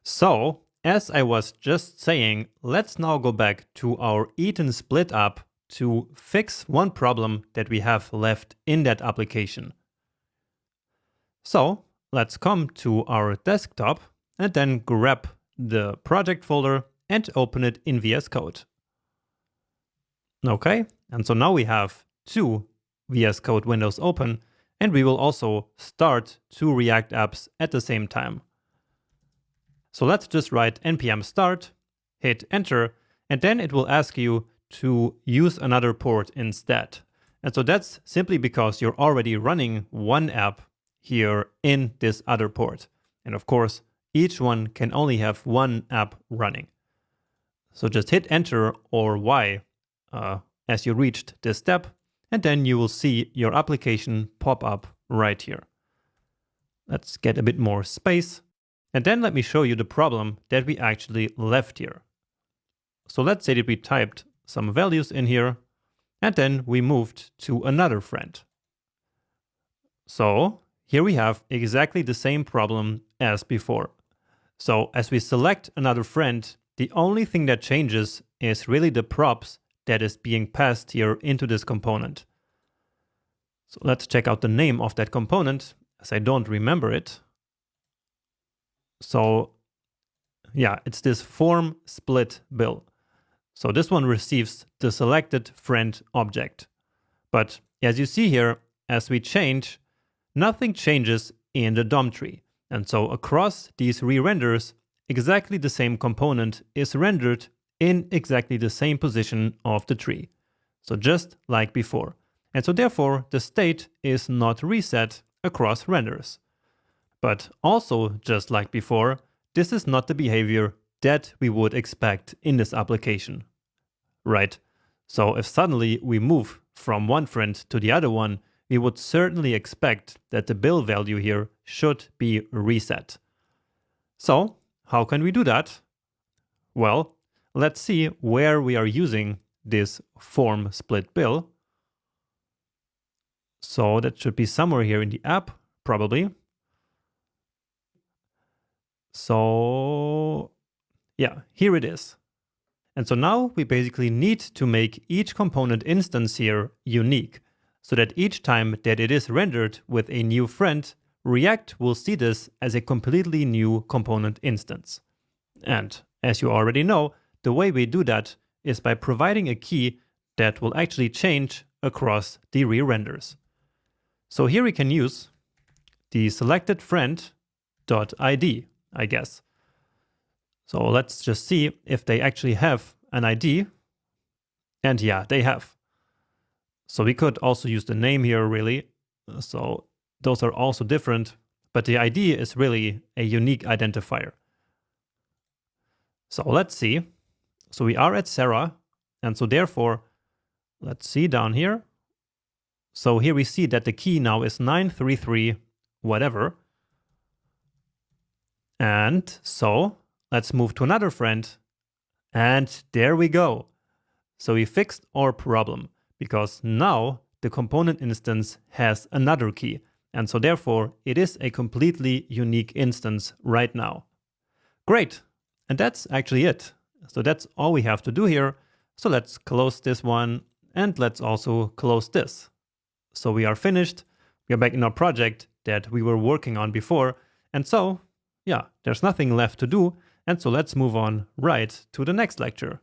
So, as I was just saying, let's now go back to our Eaton split up to fix one problem that we have left in that application. So, let's come to our desktop and then grab the project folder and open it in VS Code. Okay, and so now we have two VS Code windows open, and we will also start two React apps at the same time. So let's just write npm start, hit enter, and then it will ask you to use another port instead. And so that's simply because you're already running one app here in this other port. And of course, each one can only have one app running. So just hit enter or Y as you reached this step, and then you will see your application pop up right here. Let's get a bit more space. And then let me show you the problem that we actually left here. So let's say that we typed some values in here, and then we moved to another friend. So here we have exactly the same problem as before. So as we select another friend, the only thing that changes is really the props that is being passed here into this component. So let's check out the name of that component, as I don't remember it. So yeah, it's this form split bill. So this one receives the selected friend object. But as you see here, as we change, nothing changes in the DOM tree. And so across these re-renders, exactly the same component is rendered in exactly the same position of the tree. So just like before. And so therefore, the state is not reset across renders. But also, just like before, this is not the behavior that we would expect in this application, right? So if suddenly we move from one friend to the other one, we would certainly expect that the bill value here should be reset. So how can we do that? Well, let's see where we are using this form split bill. So that should be somewhere here in the app, probably. So yeah, here it is. And so now we basically need to make each component instance here unique, so that each time that it is rendered with a new friend, React will see this as a completely new component instance. And as you already know, the way we do that is by providing a key that will actually change across the re-renders. So here we can use the selected friend.id, I guess. So let's just see if they actually have an ID. And yeah, they have. So we could also use the name here, really. So those are also different, but the ID is really a unique identifier. So let's see. So we are at Sarah, and so therefore, let's see down here. So here we see that the key now is 933 whatever. And so let's move to another friend. And there we go. So we fixed our problem because now the component instance has another key. And so therefore it is a completely unique instance right now. Great. And that's actually it. So that's all we have to do here. So let's close this one and let's also close this. So we are finished. We are back in our project that we were working on before. And so, yeah, there's nothing left to do. And so let's move on right to the next lecture.